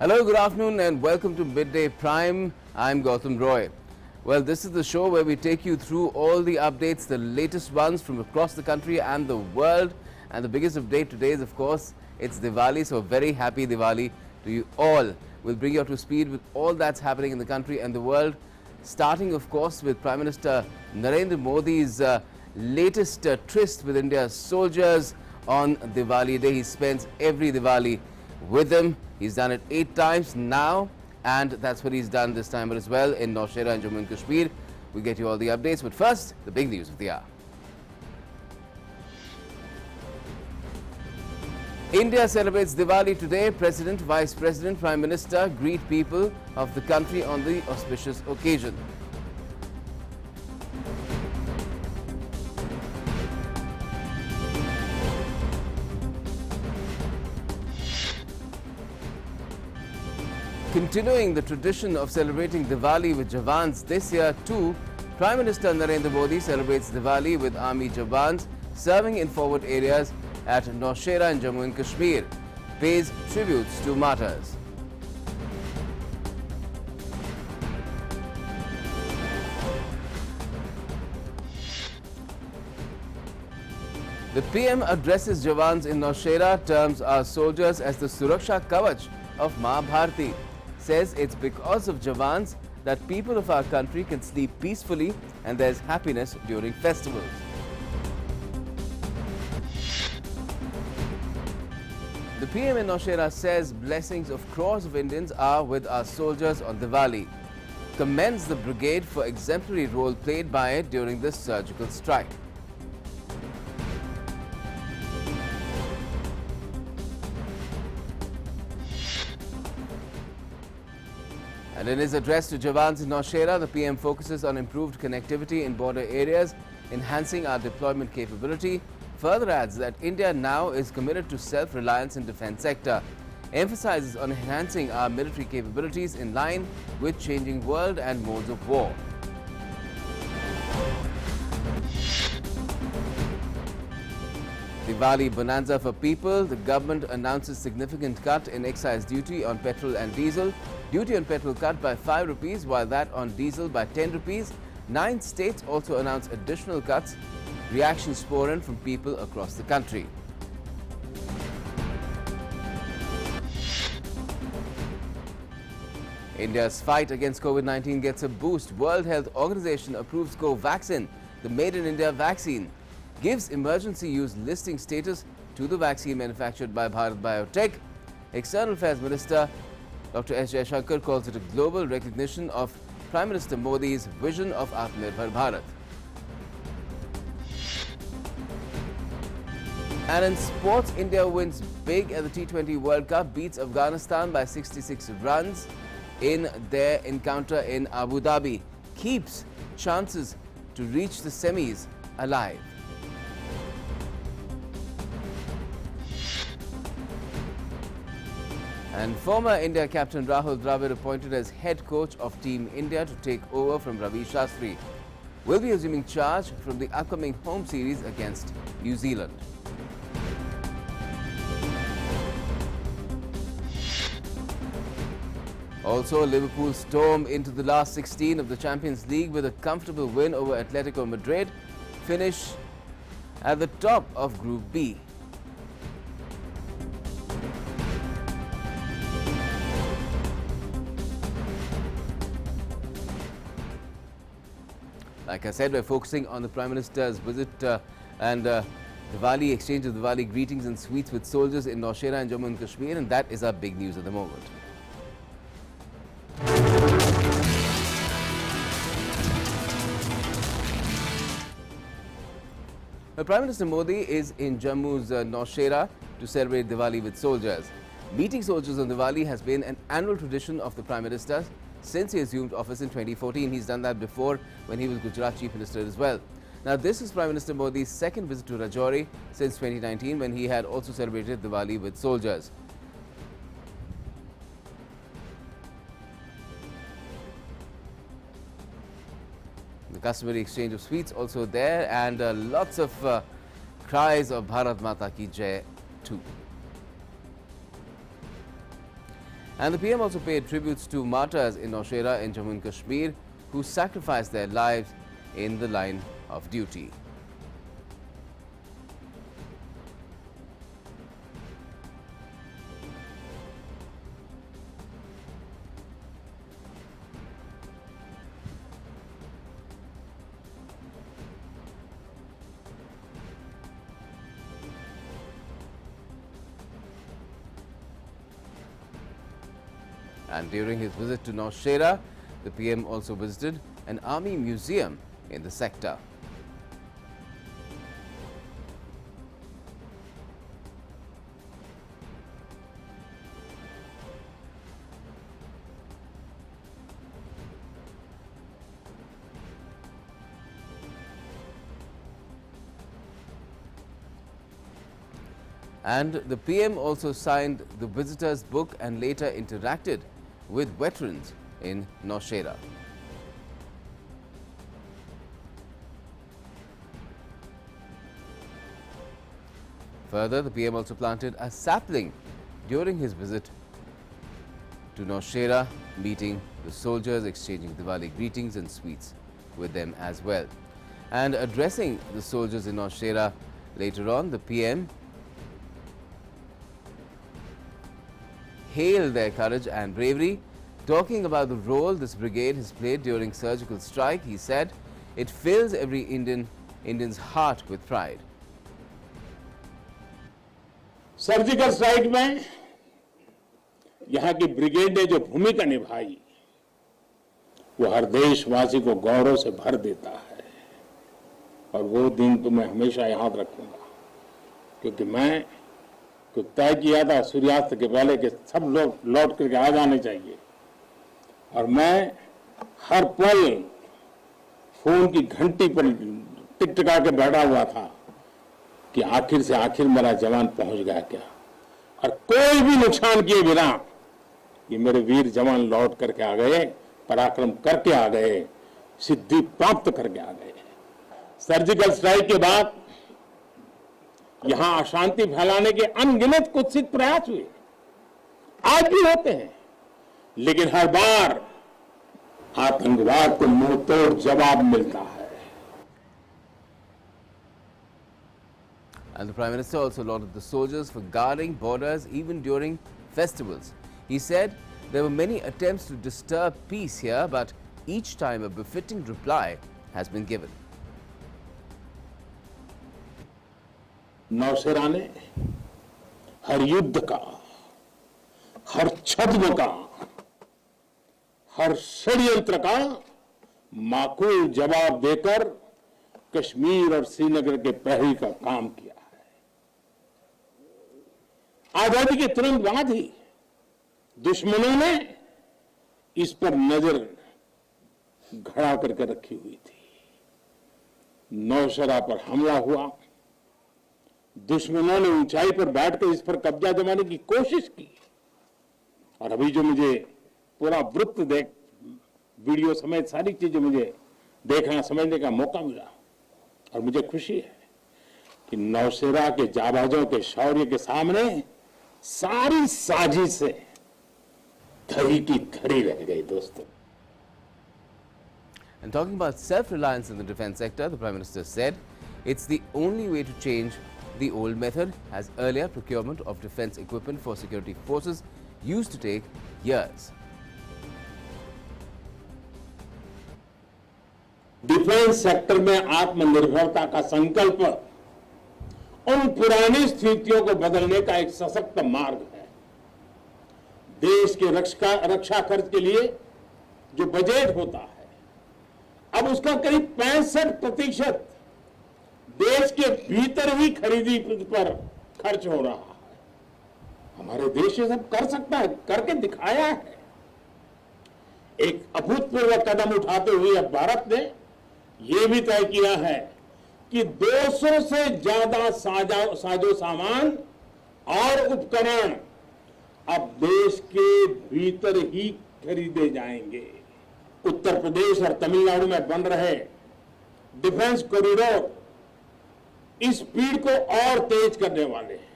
Hello, good afternoon and welcome to Midday Prime. I'm Gautam Roy. Well, this is the show where we take you through all the updates, the latest ones from across the country and the world. And the biggest update today is, of course, it's Diwali. So very happy Diwali to you all. We'll bring you up to speed with all that's happening in the country and the world. Starting, of course, with Prime Minister Narendra Modi's latest tryst with India's soldiers on Diwali Day. He spends every Diwali with them. He's done it 8 times now, and that's what he's done this time as well in Nowshera and Jammu and Kashmir. We'll get you all the updates, but first, the big news of the hour. India celebrates Diwali today. President, Vice President, Prime Minister greet people of the country on the auspicious occasion. Continuing the tradition of celebrating Diwali with Jawans, this year too, Prime Minister Narendra Modi celebrates Diwali with Army Jawans serving in forward areas at Nowshera and Jammu and Kashmir, pays tributes to martyrs. The PM addresses Jawans in Nowshera, terms our soldiers as the Suraksha Kavach of Ma Bharti. Says it's because of Jawans that people of our country can sleep peacefully and there's happiness during festivals. The PM in Nowshera says blessings of crores of Indians are with our soldiers on Diwali. Commends the brigade for exemplary role played by it during this surgical strike. And in his address to Jawans in Nowshera, the PM focuses on improved connectivity in border areas, enhancing our deployment capability. Further adds that India now is committed to self-reliance in defence sector. Emphasizes on enhancing our military capabilities in line with changing world and modes of war. Diwali bonanza for people. The government announces significant cut in excise duty on petrol and diesel. Duty on petrol cut by 5 rupees, while that on diesel by 10 rupees. 9 states also announce additional cuts. Reactions pour in from people across the country. India's fight against COVID-19 gets a boost. World Health Organization approves Covaxin, the made-in-India vaccine. Gives emergency use listing status to the vaccine manufactured by Bharat Biotech. External Affairs Minister Dr. S. Jaishankar calls it a global recognition of Prime Minister Modi's vision of Atmanirbhar Bharat. And in sports, India wins big at the T20 World Cup, beats Afghanistan by 66 runs in their encounter in Abu Dhabi, keeps chances to reach the semis alive. And former India captain Rahul Dravid appointed as head coach of Team India to take over from Ravi Shastri. Will be assuming charge from the upcoming home series against New Zealand. Also, Liverpool storm into the last 16 of the Champions League with a comfortable win over Atletico Madrid, finish at the top of Group B. Like I said, we're focusing on the Prime Minister's visit and Diwali, exchange of Diwali greetings and sweets with soldiers in Nowshera and Jammu and Kashmir, and that is our big news at the moment. Well, Prime Minister Modi is in Jammu's Nowshera to celebrate Diwali with soldiers. Meeting soldiers on Diwali has been an annual tradition of the Prime Minister since he assumed office in 2014. He's done that before when he was Gujarat Chief Minister as well. Now, this is Prime Minister Modi's second visit to Rajouri since 2019, when he had also celebrated Diwali with soldiers. The customary exchange of sweets also there, and lots of cries of Bharat Mata Ki Jai too. And the PM also paid tributes to martyrs in Nowshera in Jammu and Kashmir who sacrificed their lives in the line of duty. And during his visit to Nowshera, the PM also visited an army museum in the sector. And the PM also signed the visitors' book and later interacted with veterans in Nowshera. Further, the PM also planted a sapling during his visit to Nowshera, meeting the soldiers, exchanging Diwali greetings and sweets with them as well. And addressing the soldiers in Nowshera later on, the PM hailed their courage and bravery. Talking about the role this brigade has played during surgical strike, he said, it fills every Indian's heart with pride. Surgical strike में यहां की brigade ने जो भूमिका निभाई वो हर देशवासी को गौरव से भर देता है और वो दिन तो मैं हमेशा याद रखूंगा, क्योंकि मैं तो तय किया था सूर्यास्त के पहले कि सब लोग लौट करके आ जाने चाहिए और मैं हर पल फोन की घंटी पर टिकटिका के बैठा हुआ था कि आखिर से आखिर मेरा जवान पहुंच गया क्या, और कोई भी नुकसान किए बिना ये मेरे वीर जवान लौट करके आ गए, पराक्रम करके आ गए, सिद्धि प्राप्त करके आ गए। सर्जिकल स्ट्राइक के बाद यहां अशांति फैलाने के अनगिनत कुत्सित प्रयास हुए, आज भी होते हैं, लेकिन हर बार आतंकवाद को मुंहतोड़ जवाब मिलता है। And the Prime Minister also lauded the soldiers for guarding borders even during festivals. He said there were many attempts to disturb peace here, but each time a befitting reply has been given. नौसेना ने हर युद्ध का, हर छद्म का, हर षड्यंत्र का माकूल जवाब देकर कश्मीर और श्रीनगर के प्रहरी का काम किया है। आजादी के तुरंत बाद ही दुश्मनों ने इस पर नजर घड़ा करके रखी हुई थी। नौशेरा पर हमला हुआ, दुश्मनों ने ऊंचाई पर बैठकर इस पर कब्जा जमाने की कोशिश की, और अभी जो मुझे पूरा वृत्त वीडियो समेत सारी चीजें मुझे देखना समझने का मौका मिला, और मुझे खुशी है कि नौशेरा के जाबाजों के शौर्य के सामने सारी साजिशें धरी की धरी रह गई दोस्तों। And talking about self-reliance in the defence sector, the Prime Minister said it's the only way to change the old method, as earlier procurement of defence equipment for security forces used to take years. Defence sector में आत्मनिर्भरता का संकल्प उन पुरानी स्थितियों को बदलने का एक सशक्त मार्ग है। देश के रक्षा खर्च के लिए जो बजट होता है, अब उसका करीब 65% देश के भीतर ही खरीदी पर खर्च हो रहा है। हमारे देश ये सब कर सकता है, करके दिखाया है। एक अभूतपूर्व कदम उठाते हुए अब भारत ने यह भी तय किया है कि 200 से ज्यादा साजो सामान और उपकरण अब देश के भीतर ही खरीदे जाएंगे। उत्तर प्रदेश और तमिलनाडु में बन रहे डिफेंस कॉरिडोर इस स्पीड को और तेज करने वाले हैं।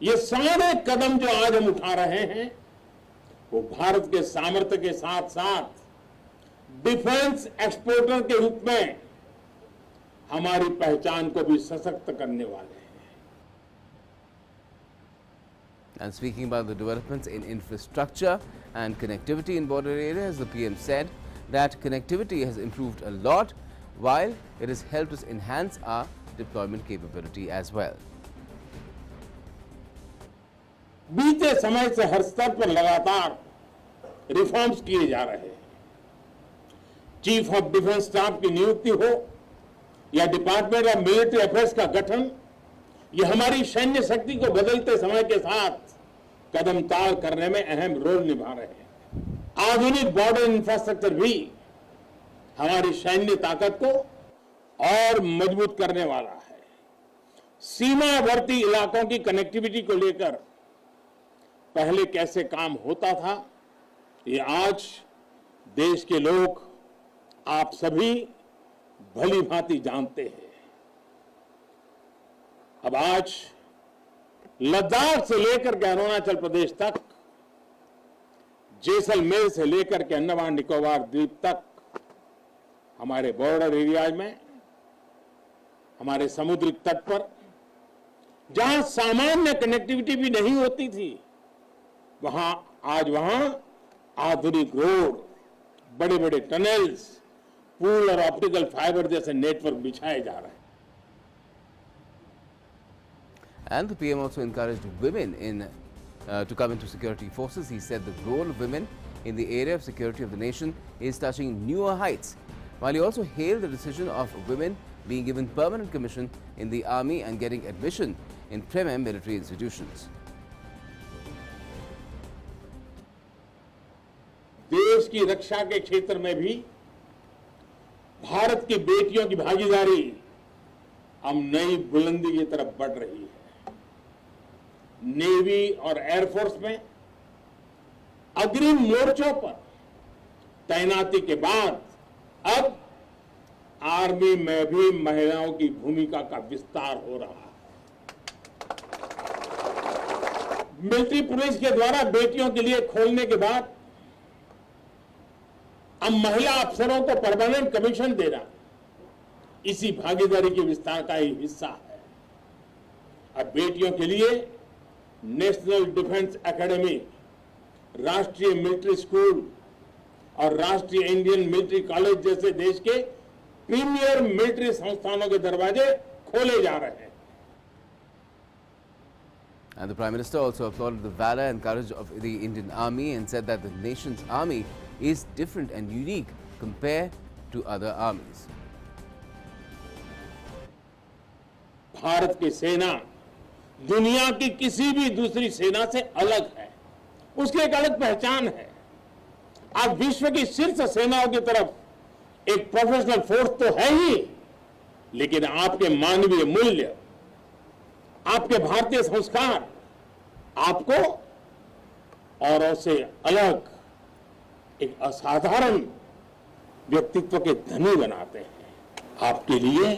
ये सारे कदम जो आज हम उठा रहे हैं, वो भारत के सामर्थ्य के साथ साथ डिफेंस एक्सपोर्टर के रूप में हमारी पहचान को भी सशक्त करने वाले हैं। And speaking about the developments in infrastructure and connectivity in border areas, the PM said that connectivity has improved a lot, while it has helped us enhance our deployment capability as well. बीते समय से हर स्तर पर लगातार reforms किए जा रहे हैं। चीफ ऑफ डिफेंस स्टाफ की नियुक्ति हो या डिपार्टमेंट ऑफ मिलिट्री अफेयर्स का गठन, ये हमारी सैन्य शक्ति को बदलते समय के साथ कदम ताल करने में अहम रोल निभा रहे हैं। आधुनिक बॉर्डर इंफ्रास्ट्रक्चर भी हमारी सैन्य ताकत को और मजबूत करने वाला है। सीमावर्ती इलाकों की कनेक्टिविटी को लेकर पहले कैसे काम होता था, ये आज देश के लोग, आप सभी भली भांति जानते हैं। अब आज लद्दाख से लेकर के अरुणाचल प्रदेश तक, जैसलमेर से लेकर के अंडमान निकोबार द्वीप तक, हमारे बॉर्डर एरियाज में, हमारे समुद्री तट पर जहां सामान्य कनेक्टिविटी भी नहीं होती थी, आज वहां आधुनिक रोड, बड़े बड़े टनल्स, पुल और ऑप्टिकल फाइबर जैसे नेटवर्क बिछाए जा रहे हैं। And the PM also encouraged women to come into security forces. He said the role of women in the area of security of the nation is touching newer heights, while he also hailed the decision of women being given permanent commission in the army and getting admission in premier military institutions. देश की रक्षा के क्षेत्र में भी भारत की बेटियों की भागीदारी अब नई बुलंदी की तरफ बढ़ रही है। नेवी और एयरफोर्स में अग्रिम मोर्चों पर तैनाती के बाद अब आर्मी में भी महिलाओं की भूमिका का विस्तार हो रहा है। मिलिट्री पुलिस के द्वारा बेटियों के लिए खोलने के बाद अब महिला अफसरों को परमानेंट कमीशन देना इसी भागीदारी के विस्तार का ही हिस्सा है। अब बेटियों के लिए नेशनल डिफेंस एकेडमी, राष्ट्रीय मिलिट्री स्कूल और राष्ट्रीय इंडियन मिलिट्री कॉलेज जैसे देश के प्रीमियर मिलिट्री संस्थानों के दरवाजे खोले जा रहे हैं। And the Prime Minister also applauded the valor and courage of the Indian Army and said that the nation's army is different and unique compared to other armies. Bharat की सेना दुनिया की किसी भी दूसरी सेना से अलग है, उसकी एक अलग पहचान है। आज विश्व की शीर्ष सेनाओं की तरफ एक प्रोफेशनल फोर्स तो है ही, लेकिन आपके मानवीय मूल्य, आपके भारतीय संस्कार आपको औरों से अलग एक असाधारण व्यक्तित्व के धनी बनाते हैं। आपके लिए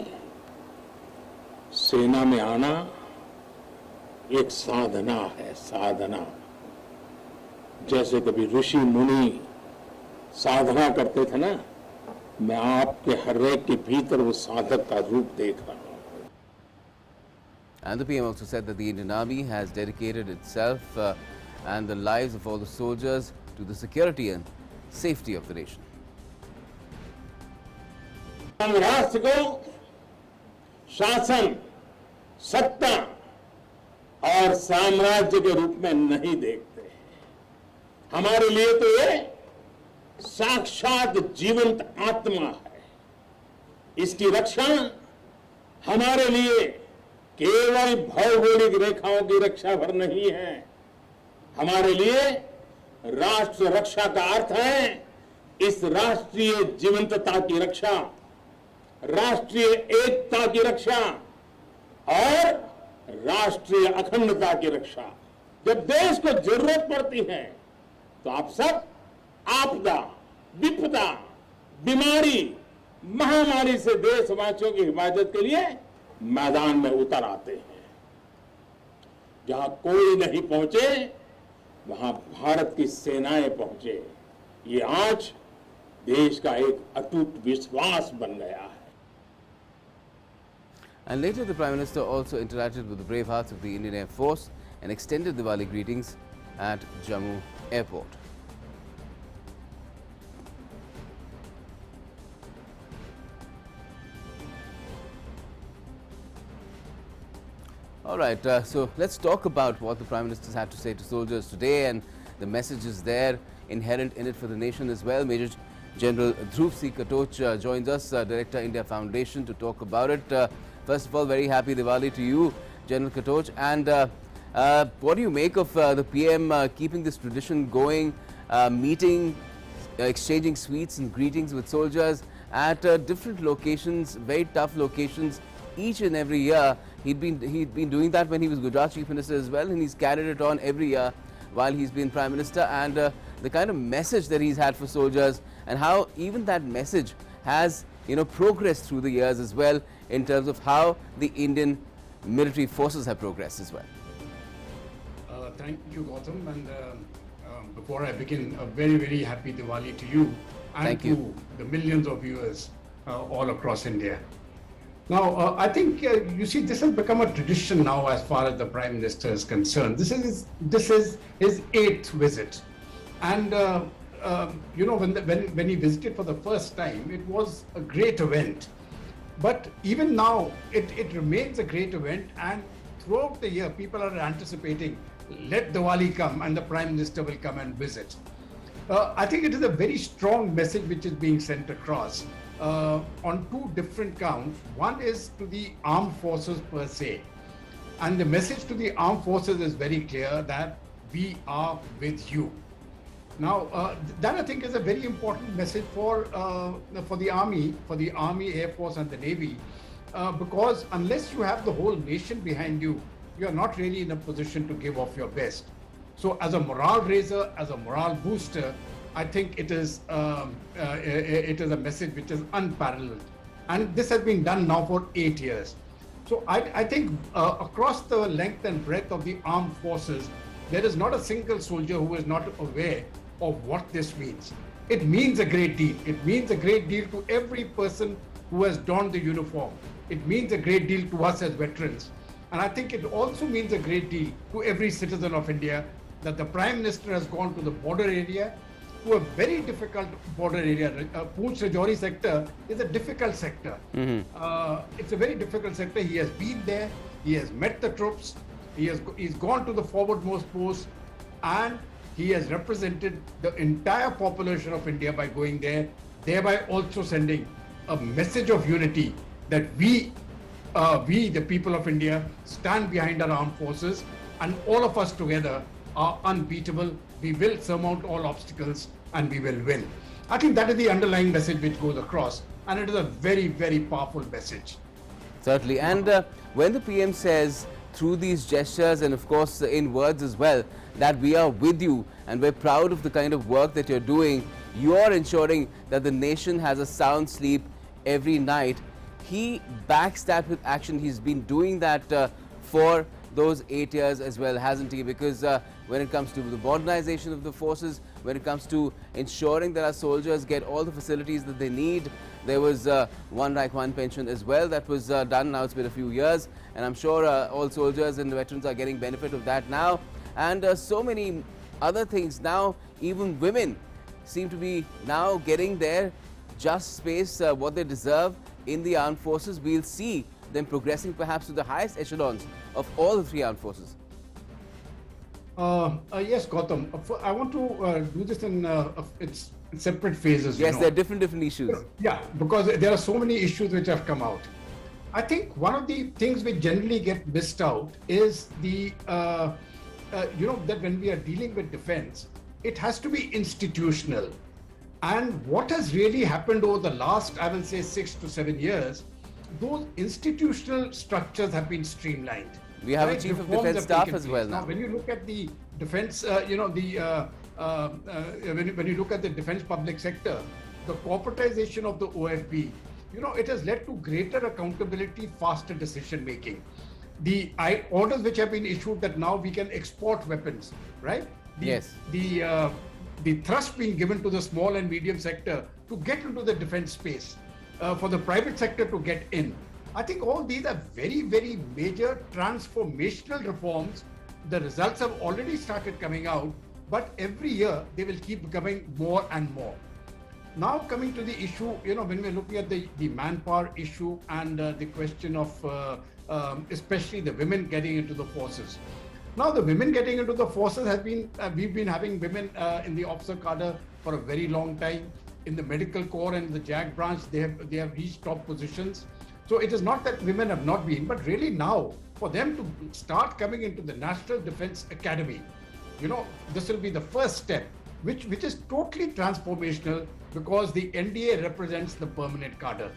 सेना में आना एक साधना है, साधना। जैसे कभी ऋषि मुनि साधना करते थे ना, मैं आपके हर एक के भीतर वो साधक का रूप देख रहा हूं। And the PM also said that the Indian Army has dedicated itself and the lives of all the soldiers to the security and safety of the nation. हम राष्ट्र को शासन, सत्ता और साम्राज्य के रूप में नहीं देखते। हमारे लिए तो ये साक्षात जीवंत आत्मा है। इसकी रक्षा हमारे लिए केवल भौगोलिक रेखाओं की रक्षा भर नहीं है। हमारे लिए राष्ट्र रक्षा का अर्थ है इस राष्ट्रीय जीवंतता की रक्षा, राष्ट्रीय एकता की रक्षा और राष्ट्रीय अखंडता की रक्षा। जब देश को जरूरत पड़ती है तो आप सब आपदा, विपदा, बीमारी, महामारी से देशवासियों की हिफाजत के लिए मैदान में उतर आते हैं। जहां कोई नहीं पहुंचे वहां भारत की सेनाएं पहुंचे, ये आज देश का एक अटूट विश्वास बन गया है. And later, the Prime Minister also interacted with the brave hearts of the Indian Air Force and extended Diwali greetings at Jammu Airport. All right, so let's talk about what the Prime Minister's had to say to soldiers today and the messages there inherent in it for the nation as well. Major General Dhruv C. Katoch joins us, Director India Foundation, to talk about it. First of all, very happy Diwali to you, General Katoch. And what do you make of the PM keeping this tradition going, meeting, exchanging sweets and greetings with soldiers at different locations, very tough locations, each and every year? He'd been doing that when he was Gujarat Chief Minister as well, and he's carried it on every year while he's been Prime Minister. And the kind of message that he's had for soldiers, and how even that message has progressed through the years as well, in terms of how the Indian military forces have progressed as well. Thank you, Gautam. And before I begin, a very, very happy Diwali to you and to the millions of viewers all across India. Now, I think you see, this has become a tradition now as far as the Prime Minister is concerned. This is his 8th visit, and when he visited for the first time, it was a great event. But even now, it remains a great event, and throughout the year, people are anticipating, let Diwali come and the Prime Minister will come and visit. I think it is a very strong message which is being sent across on 2 different counts. One is to the armed forces per se, and the message to the armed forces is very clear that we are with you. Now, that I think is a very important message for the Army, Air Force, and the Navy, because unless you have the whole nation behind you, you are not really in a position to give off your best. So, as a morale raiser, as a morale booster, I think it is a message which is unparalleled, and this has been done now for 8 years. So, I think across the length and breadth of the armed forces, there is not a single soldier who is not aware of what this means. It means a great deal. It means a great deal to every person who has donned the uniform. It means a great deal to us as veterans. And I think it also means a great deal to every citizen of India that the Prime Minister has gone to the border area, to a very difficult border area. Poonch Rajouri sector is a difficult sector. It's a very difficult sector. He has been there. He has met the troops. He's gone to the forwardmost post, and he has represented the entire population of India by going there, thereby also sending a message of unity that we, the people of India, stand behind our armed forces, and all of us together are unbeatable. We will surmount all obstacles and we will win. I think that is the underlying message which goes across, and it is a very, very powerful message. Certainly. And when the PM says through these gestures and of course in words as well, that we are with you and we're proud of the kind of work that you're doing, you're ensuring that the nation has a sound sleep every night. He backs that with action. He's been doing that for those 8 years as well, hasn't he? Because when it comes to the modernization of the forces, when it comes to ensuring that our soldiers get all the facilities that they need, there was one rank, one pension as well that was done. Now it's been a few years, and I'm sure all soldiers and veterans are getting benefit of that now. And so many other things now. Even women seem to be now getting their just space, what they deserve in the armed forces. We'll see them progressing perhaps to the highest echelons of all the 3 armed forces. Yes, Gautam. I want to do this in its separate phases. Yes, there are different issues. Yeah, because there are so many issues which have come out. I think one of the things which generally get missed out is the, that when we are dealing with defense, it has to be institutional. And what has really happened over the last, I will say, 6 to 7 years, those institutional structures have been streamlined. We have a chief of defense staff as well now. When you look at the defense, when you look at the defense public sector, the corporatization of the OFB, it has led to greater accountability, faster decision making. The orders which have been issued that now we can export weapons, right? the thrust being given to the small and medium sector to get into the defense space, for the private sector to get in. I think all these are very, very major transformational reforms. The results have already started coming out, but every year they will keep becoming more and more. Now coming to the issue, when we're looking at the manpower issue and the question of especially the women getting into the forces. Now the women getting into the forces has been, we've been having women in the officer cadre for a very long time. In the medical corps and the JAG branch, they have reached top positions. So it is not that women have not been, but really now for them to start coming into the National Defense Academy, this will be the first step, which is totally transformational, because the NDA represents the permanent cadre.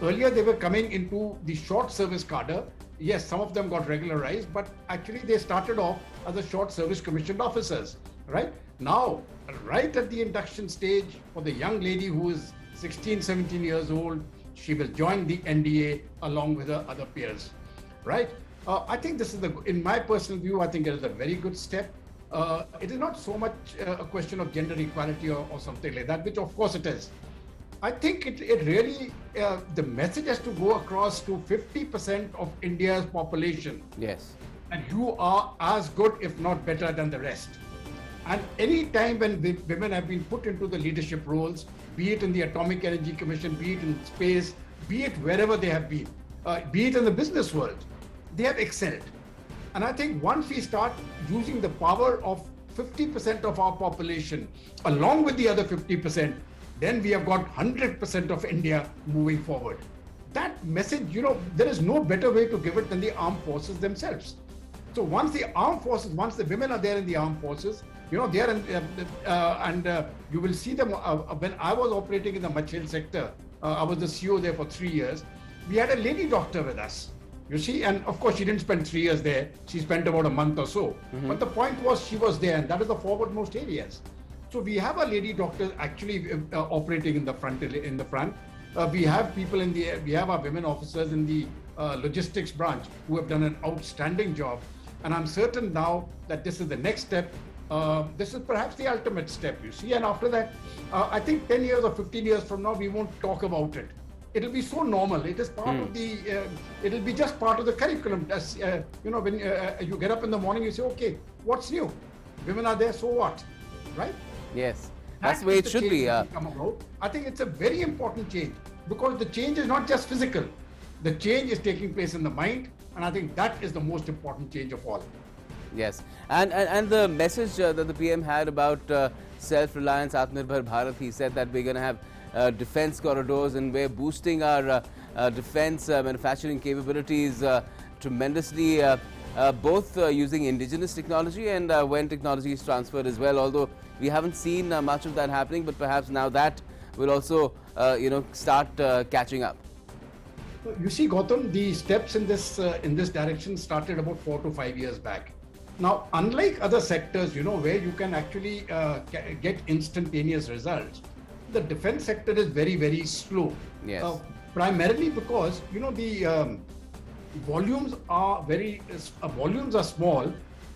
Earlier they were coming into the short service cadre. Yes, some of them got regularized, but actually they started off as a short service commissioned officers, right? Now, right at the induction stage, for the young lady who is 16, 17 years old, she will join the NDA along with her other peers, right? I think this is in my personal view, I think it is a very good step. It is not so much a question of gender equality or something like that, which of course it is. I think it really, the message has to go across to 50% of India's population. Yes. And you are as good, if not better, than the rest. And any time when the women have been put into the leadership roles, be it in the Atomic Energy Commission, be it in space, be it wherever they have been, be it in the business world, they have excelled. And I think once we start using the power of 50% of our population along with the other 50%, then we have got 100% of India moving forward. That message, there is no better way to give it than the armed forces themselves. So once the armed forces, once the women are there in the armed forces, they are in, and you will see them. When I was operating in the Machel sector, I was the CEO there for 3 years. We had a lady doctor with us, you see, and of course she didn't spend 3 years there. She spent about a month or so. Mm-hmm. But the point was she was there, and that is the forwardmost areas. So we have a lady doctor actually operating in the front. We have people we have our women officers in the logistics branch who have done an outstanding job. And I'm certain now that this is the next step. This is perhaps the ultimate step, you see. And after that, I think 10 years or 15 years from now, we won't talk about it. It'll be so normal. It is part of the, it'll be just part of the curriculum. As, when you get up in the morning, you say, okay, what's new? Women are there, so what? Right? Yes. That's the way it should be. I think it's a very important change, because the change is not just physical. The change is taking place in the mind. And I think that is the most important change of all. Yes. And the message that the PM had about self-reliance, Atmanirbhar Bharat, he said that we're going to have defense corridors, and we're boosting our defense manufacturing capabilities tremendously, both using indigenous technology and when technology is transferred as well, although we haven't seen much of that happening, but perhaps now that will also start catching up. You see, Gautam, the steps in this direction started about 4 to 5 years back. Now, unlike other sectors, where you can actually get instantaneous results, the defense sector is very, very slow. Yes. Primarily because, the volumes are small,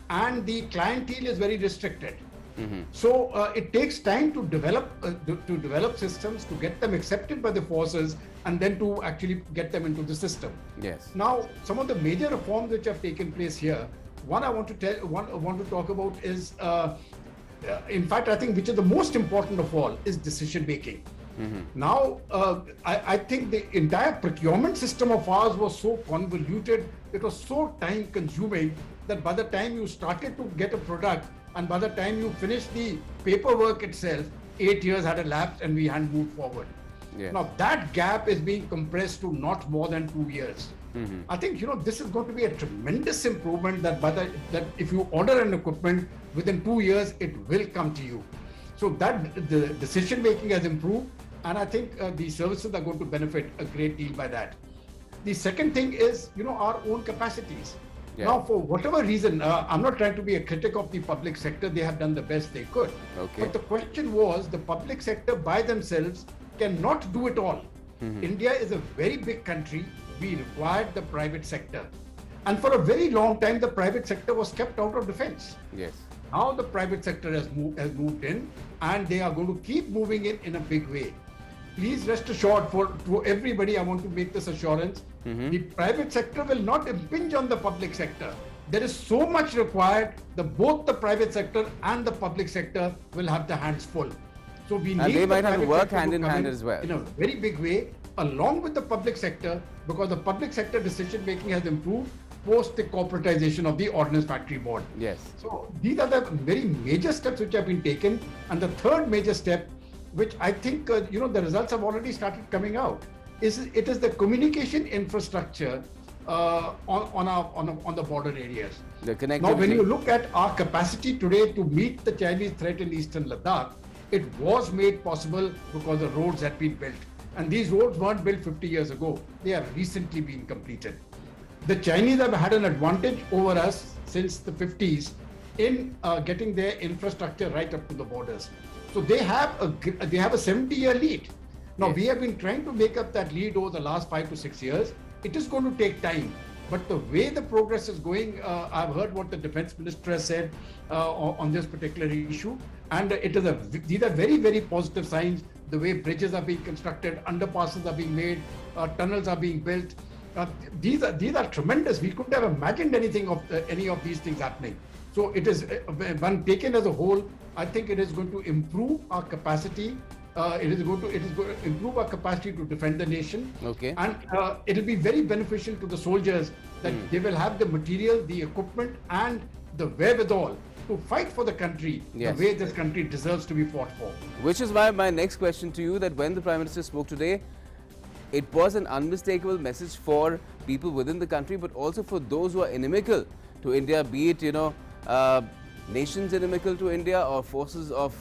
and the clientele is very restricted. Mm-hmm. So it takes time to develop systems, to get them accepted by the forces, and then to actually get them into the system. Yes. Now, some of the major reforms which have taken place here, one I want to talk about is, in fact, I think which is the most important of all is decision making. Mm-hmm. Now, I think the entire procurement system of ours was so convoluted, it was so time consuming, that by the time you started to get a product, and by the time you finished the paperwork itself, 8 years had elapsed and we hadn't moved forward. Yes. Now that gap is being compressed to not more than 2 years. Mm-hmm. I think this is going to be a tremendous improvement, that if you order an equipment within 2 years, it will come to you. So that the decision making has improved, and I think the services are going to benefit a great deal by that. The second thing is our own capacities. Yeah. Now, for whatever reason, I'm not trying to be a critic of the public sector. They have done the best they could. Okay. But the question was, the public sector by themselves cannot do it all. Mm-hmm. India is a very big country. We required the private sector. And for a very long time, the private sector was kept out of defense. Yes. Now the private sector has moved in, and they are going to keep moving in a big way. Please rest assured, to everybody, I want to make this assurance: the private sector will not impinge on the public sector. There is so much required that both the private sector and the public sector will have their hands full. So we need they might have to work sector hand in come hand as well. in a very big way, along with the public sector, because the public sector decision making has improved post the corporatization of the Ordnance Factory Board. Yes. So these are the very major steps which have been taken, and the third major step, which I think the results have already started coming out, is the communication infrastructure on the border areas. The connectivity. Now, when you look at our capacity today to meet the Chinese threat in eastern Ladakh, it was made possible because the roads had been built. And these roads weren't built 50 years ago. They have recently been completed. The Chinese have had an advantage over us since the 50s in getting their infrastructure right up to the borders. So they have a 70-year lead. Now, we have been trying to make up that lead over the last 5 to 6 years. It is going to take time. But the way the progress is going, I've heard what the defense minister has said on this particular issue. And these are very, very positive signs. The way bridges are being constructed, underpasses are being made, tunnels are being built. These are tremendous. We couldn't have imagined any of these things happening. So it is, when taken as a whole, I think it is going to improve our capacity. It is going to improve our capacity to defend the nation. Okay. And it will be very beneficial to the soldiers that they will have the material, the equipment, and the wherewithal to fight for the country the way this country deserves to be fought for. Which is why my next question to you, that when the Prime Minister spoke today, it was an unmistakable message for people within the country, but also for those who are inimical to India, be it, nations inimical to India or forces of,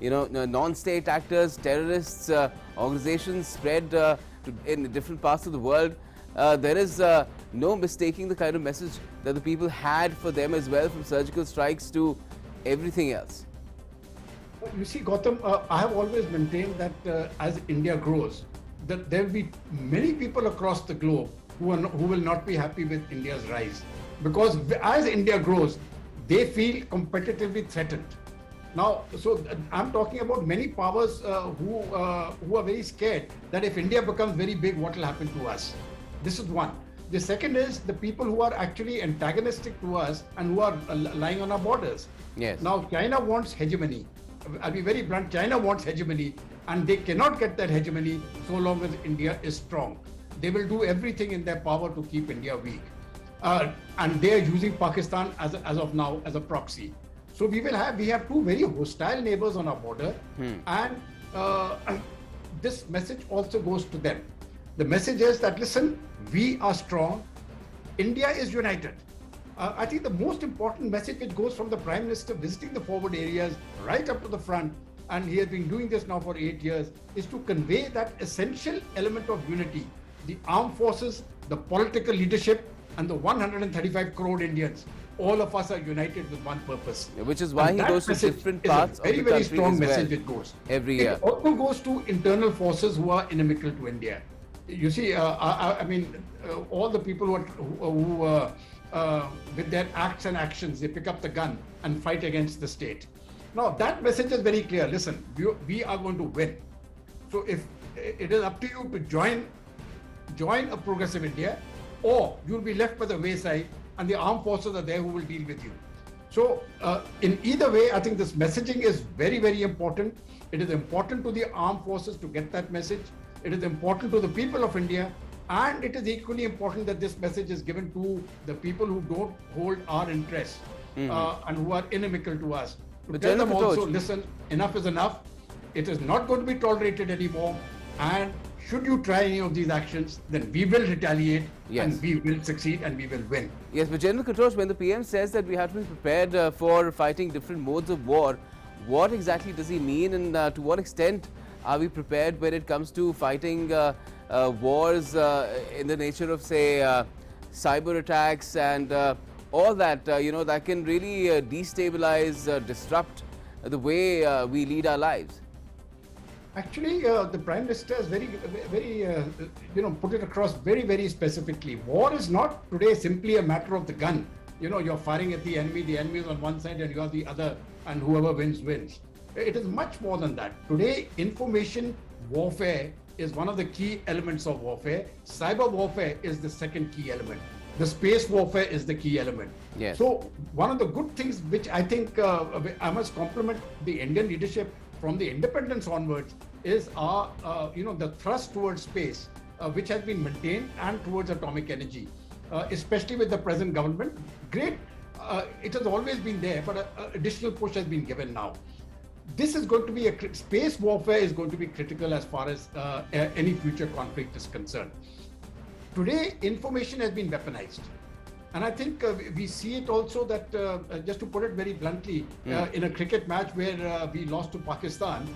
non-state actors, terrorists, organizations spread in different parts of the world. There is no mistaking the kind of message that the people had for them as well, from surgical strikes to everything else. You see, Gautam, I have always maintained that as India grows, that there will be many people across the globe who will not be happy with India's rise. Because as India grows, they feel competitively threatened. Now, so I'm talking about many powers who are very scared that if India becomes very big, what will happen to us? This is one. The second is the people who are actually antagonistic to us and who are lying on our borders. Yes. Now, China wants hegemony. I'll be very blunt. China wants hegemony, and they cannot get that hegemony so long as India is strong. They will do everything in their power to keep India weak. And they are using Pakistan as of now as a proxy. So we have two very hostile neighbors on our border, and this message also goes to them. The message is that, listen, we are strong, India is united. I think the most important message which goes from the Prime Minister visiting the forward areas right up to the front, and he has been doing this now for 8 years, is to convey that essential element of unity. The armed forces, the political leadership, and the 135 crore Indians, all of us are united with one purpose. Which is why he goes to different parts of the country. Very strong as well, message it goes. Every year. It also goes to internal forces who are inimical to India. You see, all the people who with their acts and actions, they pick up the gun and fight against the state. Now, that message is very clear. Listen, we are going to win. So if it is up to you to join a progressive India, or you'll be left by the wayside, and the armed forces are there who will deal with you. So in either way, I think this messaging is very, very important. It is important to the armed forces to get that message. It is important to the people of India. And it is equally important that this message is given to the people who don't hold our interests and who are inimical to us. To tell them also, listen, enough is enough. It is not going to be tolerated anymore. And should you try any of these actions, then we will retaliate, and we will succeed, and we will win. Yes, but General Katoch, when the PM says that we have to be prepared for fighting different modes of war, what exactly does he mean, and to what extent are we prepared when it comes to fighting wars in the nature of, say, cyber attacks and all that, that can really destabilize, disrupt the way we lead our lives? Actually, the Prime Minister has very, put it across very, very specifically. War is not today simply a matter of the gun. you're firing at the enemy is on one side and you're the other, and whoever wins, wins. It is much more than that. Today, information warfare is one of the key elements of warfare. Cyber warfare is the second key element. The space warfare is the key element. Yes. So one of the good things which I think I must compliment the Indian leadership from the independence onwards is our, the thrust towards space, which has been maintained, and towards atomic energy, especially with the present government. Great. It has always been there, but additional push has been given now. This is going to be space warfare is going to be critical as far as any future conflict is concerned. Today, information has been weaponized. And I think we see it also that, just to put it very bluntly, in a cricket match where we lost to Pakistan,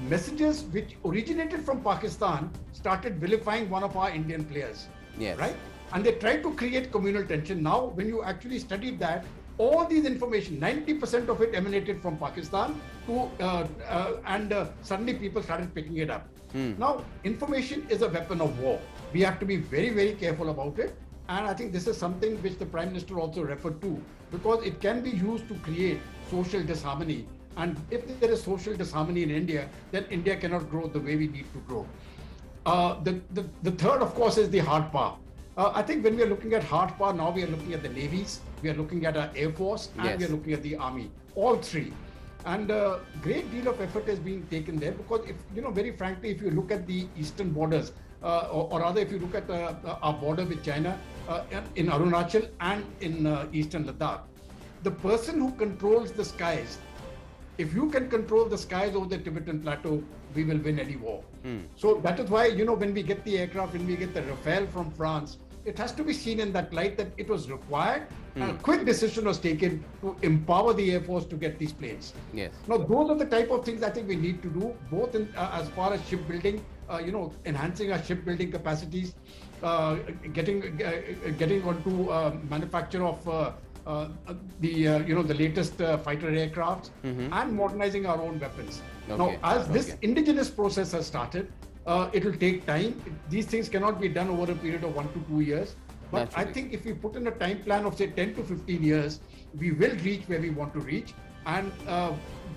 messages which originated from Pakistan started vilifying one of our Indian players. Yes. Right? And they tried to create communal tension. Now, when you actually studied that, all these information, 90% of it emanated from Pakistan, and suddenly people started picking it up. Now, information is a weapon of war. We have to be very, very careful about it. And I think this is something which the Prime Minister also referred to, because it can be used to create social disharmony. And if there is social disharmony in India, then India cannot grow the way we need to grow. The third, of course, is the hard power. I think when we are looking at hard power, now we are looking at the navies, we are looking at our Air Force, and we are looking at the Army, all three. And a great deal of effort is being taken there, because very frankly, if you look at the eastern borders, or rather if you look at our border with China, in Arunachal and in eastern Ladakh, the person who controls the skies, if you can control the skies over the Tibetan plateau, we will win any war. So that is why, when we get the aircraft, when we get the Rafale from France, it has to be seen in that light that it was required, and a quick decision was taken to empower the Air Force to get these planes. Yes. Now, those are the type of things I think we need to do, both in as far as shipbuilding, enhancing our shipbuilding capacities, getting onto manufacture of the latest fighter aircrafts, and modernizing our own weapons. Now, as this indigenous process has started, it will take time. These things cannot be done over a period of 1 to 2 years. But I think if we put in a time plan of say 10 to 15 years, we will reach where we want to reach. And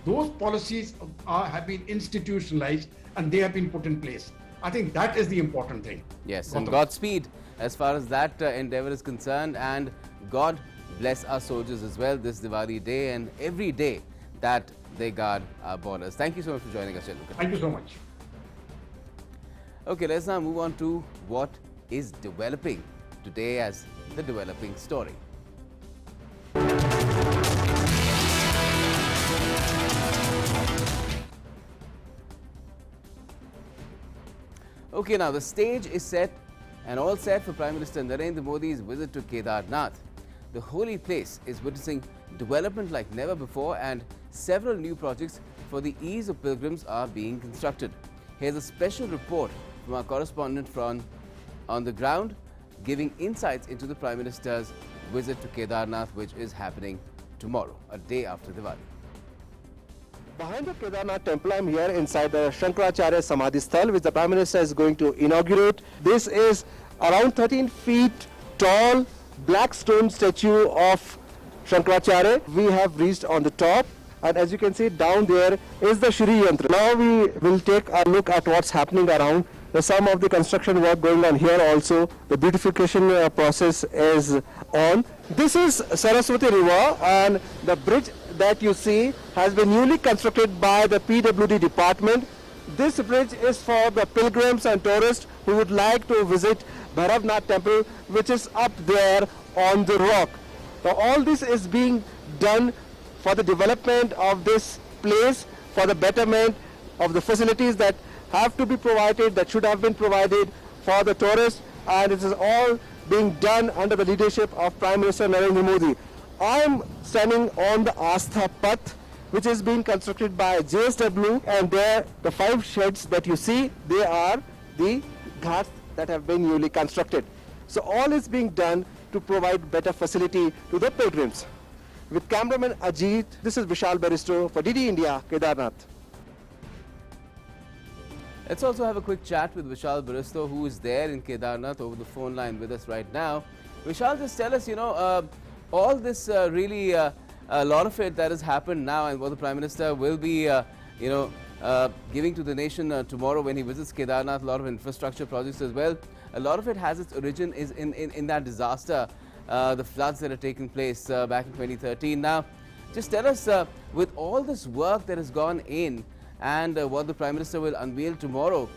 those policies have been institutionalized and they have been put in place. I think that is the important thing. Yes, and Godspeed as far as that endeavor is concerned, and God bless our soldiers as well this Diwali day and every day that they guard our borders. Thank you so much for joining us, Chandra. Thank you so much. Okay, let's now move on to what is developing today as the developing story. Okay, now the stage is set and all set for Prime Minister Narendra Modi's visit to Kedarnath. The holy place is witnessing development like never before, and several new projects for the ease of pilgrims are being constructed. Here's a special report from our correspondent on the ground, giving insights into the Prime Minister's visit to Kedarnath, which is happening tomorrow, a day after Diwali. Behind the Kedarnath temple, I'm here inside the Shankaracharya Samadhi Sthal, which the Prime Minister is going to inaugurate. This is around 13 feet tall black stone statue of Shankaracharya. We have reached on the top, and as you can see down there is the Shri Yantra. Now we will take a look at what's happening around. There's some of the construction work going on here also. The beautification process is on. This is Saraswati River, and the bridge that you see has been newly constructed by the PWD department. This bridge is for the pilgrims and tourists who would like to visit Bhairavnath temple, which is up there on the rock. Now all this is being done for the development of this place, for the betterment of the facilities that have to be provided, that should have been provided for the tourists, and it is all being done under the leadership of Prime Minister Narendra Modi. I am standing on the Astha Path, which is being constructed by JSW, and there the 5 sheds that you see, they are the ghats that have been newly constructed. So all is being done to provide better facility to the pilgrims. With cameraman Ajit, this is Vishal Baristo for DD India, Kedarnath. Let's also have a quick chat with Vishal Baristo, who is there in Kedarnath over the phone line with us right now. Vishal, just tell us, all this really, a lot of it that has happened now, and what the Prime Minister will be, giving to the nation tomorrow when he visits Kedarnath, a lot of infrastructure projects as well. A lot of it has its origin is in that disaster, the floods that have taken place back in 2013. Now, just tell us, with all this work that has gone in and what the Prime Minister will unveil tomorrow,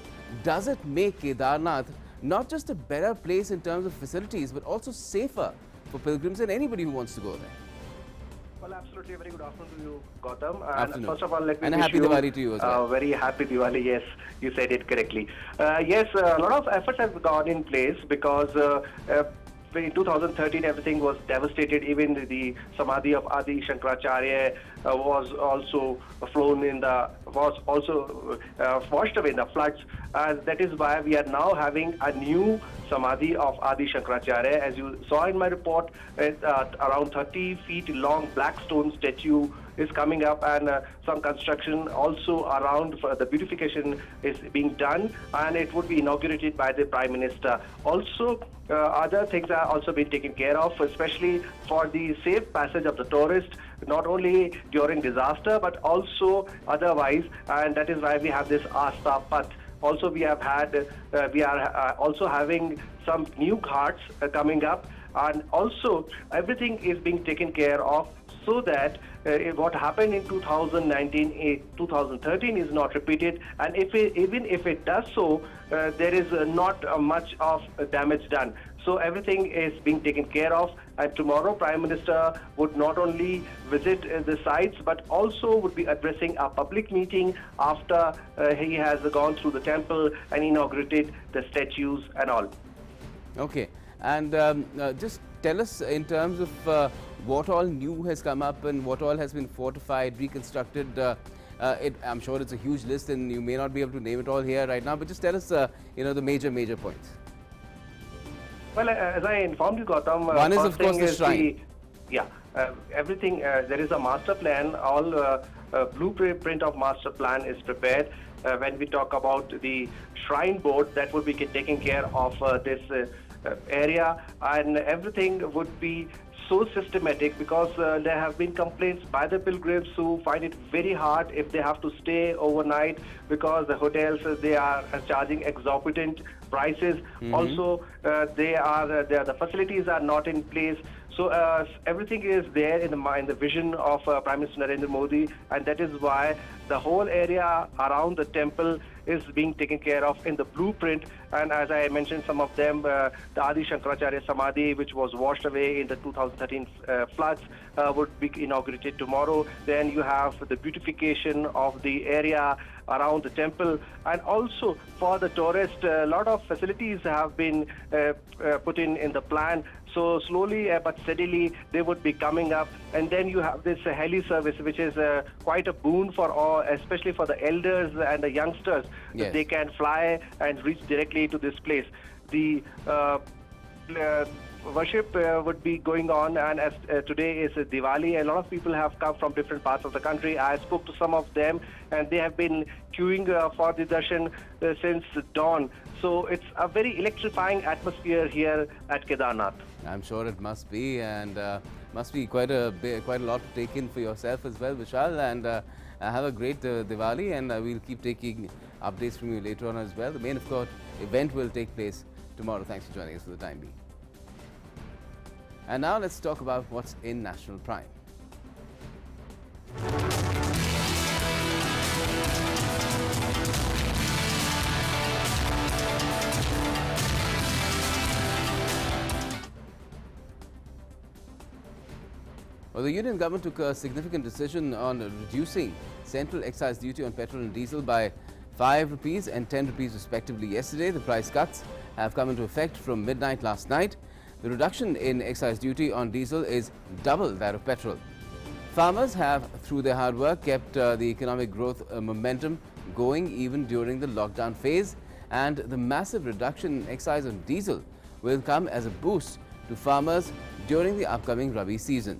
does it make Kedarnath not just a better place in terms of facilities, but also safer for pilgrims and anybody who wants to go there? Well, absolutely. A very good afternoon to you, Gautam. Afternoon. First of all, let me and a wish happy Diwali to you as well. Very happy Diwali. Yes, you said it correctly. Yes, a lot of efforts have gone in place because in 2013 everything was devastated. Even the Samadhi of Adi Shankaracharya was also washed away in the floods. That is why we are now having a new Samadhi of Adi Shankaracharya. As you saw in my report, around 30 feet long black stone statue is coming up, and some construction also around for the beautification is being done, and it would be inaugurated by the Prime Minister. Also, other things are also being taken care of, especially for the safe passage of the tourists, not only during disaster but also otherwise, and that is why we have this Asta Path. Also, we are also having some new ghats coming up, and also everything is being taken care of so that what happened in 2019, 2013 is not repeated, and even if it does so, there is not much of damage done. So everything is being taken care of, and tomorrow Prime Minister would not only visit the sites but also would be addressing a public meeting after he has gone through the temple and inaugurated the statues and all. Okay, and just tell us in terms of what all new has come up and what all has been fortified, reconstructed. I'm sure it's a huge list and you may not be able to name it all here right now, but just tell us the major points. Well, as I informed you, Gautam, one is of course the shrine. Everything, there is a master plan. All blueprint of master plan is prepared. When we talk about the shrine board, that would be taking care of this area, and everything would be so systematic, because there have been complaints by the pilgrims who find it very hard if they have to stay overnight, because the hotels, they are charging exorbitant prices. Also, the facilities are not in place. So everything is there in the vision of Prime Minister Narendra Modi, and that is why the whole area around the temple is being taken care of in the blueprint. And as I mentioned, some of them, the Adi Shankaracharya Samadhi, which was washed away in the 2013 floods, would be inaugurated tomorrow. Then you have the beautification of the area around the temple, and also for the tourists, a lot of facilities have been put in the plan. So slowly but steadily they would be coming up, and then you have this heli service, which is quite a boon for all, especially for the elders and the youngsters. Yes. That they can fly and reach directly to this place. The worship would be going on, and as today is Diwali, a lot of people have come from different parts of the country. I spoke to some of them, and they have been queuing for the darshan since dawn. So it's a very electrifying atmosphere here at Kedarnath. I'm sure it must be, and must be quite a lot to take in for yourself as well, Vishal. And have a great Diwali, and we'll keep taking updates from you later on as well. The main, of course, event will take place tomorrow. Thanks for joining us for the time being. And now let's talk about what's in National Prime. Well, the Union government took a significant decision on reducing central excise duty on petrol and diesel by 5 rupees and 10 rupees respectively yesterday. The price cuts have come into effect from midnight last night. The reduction in excise duty on diesel is double that of petrol. Farmers have, through their hard work, kept the economic growth momentum going even during the lockdown phase, and the massive reduction in excise on diesel will come as a boost to farmers during the upcoming Rabi season.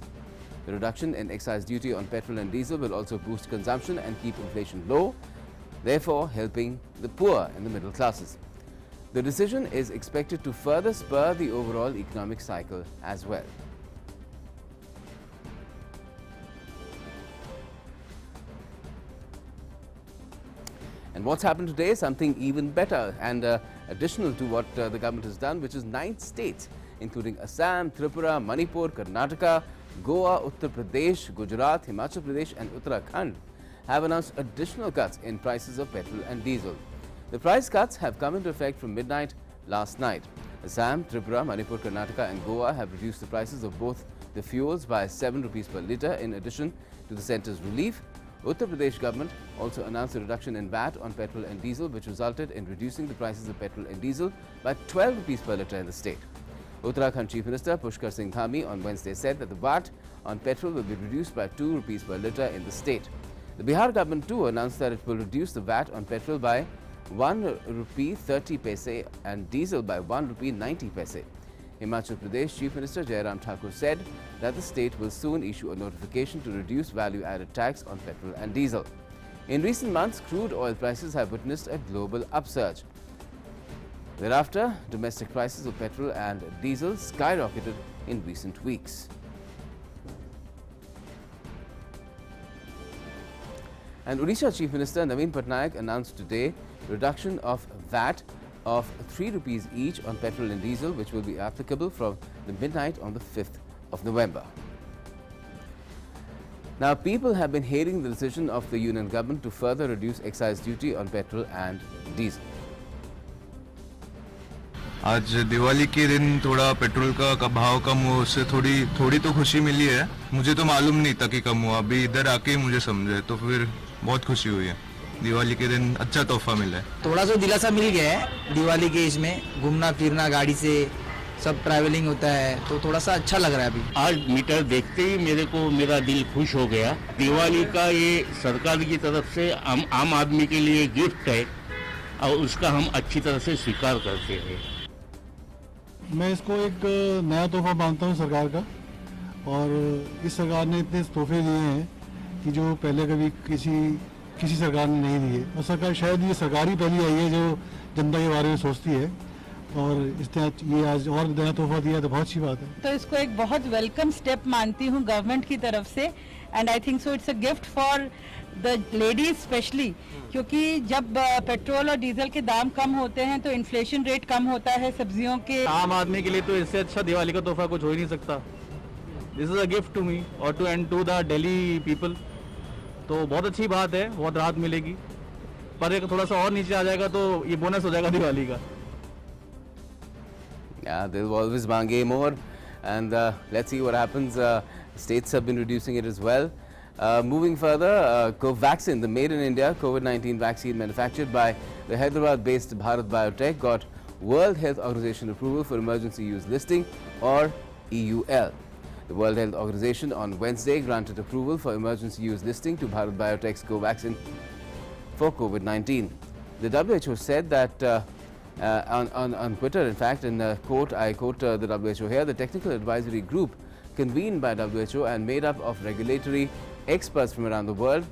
The reduction in excise duty on petrol and diesel will also boost consumption and keep inflation low, therefore helping the poor and the middle classes. The decision is expected to further spur the overall economic cycle as well. And what's happened today? Something even better and additional to what the government has done, which is 9 states, including Assam, Tripura, Manipur, Karnataka, Goa, Uttar Pradesh, Gujarat, Himachal Pradesh and Uttarakhand, have announced additional cuts in prices of petrol and diesel. The price cuts have come into effect from midnight last night. Assam, Tripura, Manipur, Karnataka and Goa have reduced the prices of both the fuels by 7 rupees per litre in addition to the centre's relief. Uttar Pradesh government also announced a reduction in VAT on petrol and diesel, which resulted in reducing the prices of petrol and diesel by 12 rupees per litre in the state. Uttarakhand Chief Minister Pushkar Singh Dhami on Wednesday said that the VAT on petrol will be reduced by 2 rupees per litre in the state. The Bihar government too announced that it will reduce the VAT on petrol by 1 rupee 30 paise and diesel by 1 rupee 90 paise. Himachal Pradesh Chief Minister Jairam Thakur said that the state will soon issue a notification to reduce value-added tax on petrol and diesel. In recent months, crude oil prices have witnessed a global upsurge. Thereafter, domestic prices of petrol and diesel skyrocketed in recent weeks. And Odisha Chief Minister Naveen Patnaik announced today reduction of VAT of 3 rupees each on petrol and diesel, which will be applicable from the midnight on the 5th of November. Now, people have been hailing the decision of the union government to further reduce excise duty on petrol and diesel. आज दिवाली के दिन थोड़ा petrol का भाव कम हुआ, उससे थोड़ी तो खुशी मिली है। मुझे तो मालूम नहीं था कि कम हुआ, अभी इधर आके मुझे समझे तो फिर बहुत खुशी हुई है। दिवाली के दिन अच्छा तोहफा मिला है। थोड़ा सा दिलासा मिल गया है दिवाली के इसमें, घूमना फिरना गाड़ी से सब ट्रैवलिंग होता है तो थोड़ा सा अच्छा लग रहा है अभी। आज मीटर देखते ही मेरा दिल खुश हो गया। दिवाली का ये सरकार की तरफ से आम आदमी के लिए गिफ्ट है और उसका हम अच्छी तरह से स्वीकार करते हैं। मैं इसको एक नया तोहफा मानता हूँ सरकार का, और इस सरकार ने इतने तोहफे दिए हैं कि जो पहले कभी किसी सरकार ने नहीं दिए, और सरकार शायद ये सरकार ही पहली आई है जो जनता के बारे में सोचती है, और इसने ये आज और नया तोहफा दिया तो बहुत अच्छी बात है। तो इसको एक बहुत वेलकम स्टेप मानती हूँ गवर्नमेंट की तरफ से, and I think so it's a gift for the ladies specially, क्योंकि जब पेट्रोल और डीजल के दाम कम होते हैं तो इन्फ्लेशन रेट कम होता है सब्जियों के। आम आदमी के लिए तो इससे अच्छा दिवाली का तोहफा कुछ हो ही नहीं सकता। This is a gift to me और टू द दिल्ली पीपल, तो बहुत अच्छी बात है, बहुत राहत मिलेगी। पर एक थोड़ा सा और नीचे आ जाएगा तो ये बोनस हो जाएगा दिवाली का। Yeah, they'll always mange more, and let's see what happens. States have been reducing it as well. Moving further, Covaxin, the made in India COVID-19 vaccine manufactured by the Hyderabad-based Bharat Biotech, got World Health Organization approval for emergency use listing, or EUL. The World Health Organization on Wednesday granted approval for emergency use listing to Bharat Biotech's Covaxin for COVID-19. The WHO said that on Twitter, in fact, in I quote the WHO here, the technical advisory group convened by WHO and made up of regulatory experts from around the world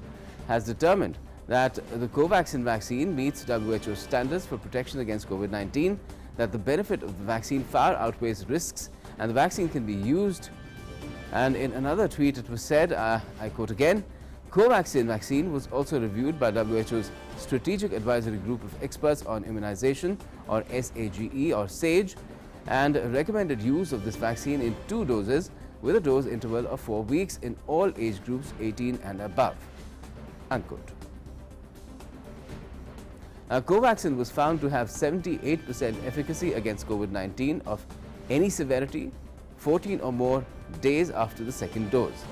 has determined that the Covaxin vaccine meets WHO standards for protection against COVID-19, that the benefit of the vaccine far outweighs risks, and the vaccine can be used. And in another tweet it was said, I quote again, Covaxin vaccine was also reviewed by WHO's Strategic Advisory Group of Experts on Immunization, or SAGE or SAGE, and recommended use of this vaccine in 2 doses with a dose interval of 4 weeks in all age groups 18 and above. Unquote. Now, Covaxin was found to have 78% efficacy against COVID-19 of any severity 14 or more days after the second dose,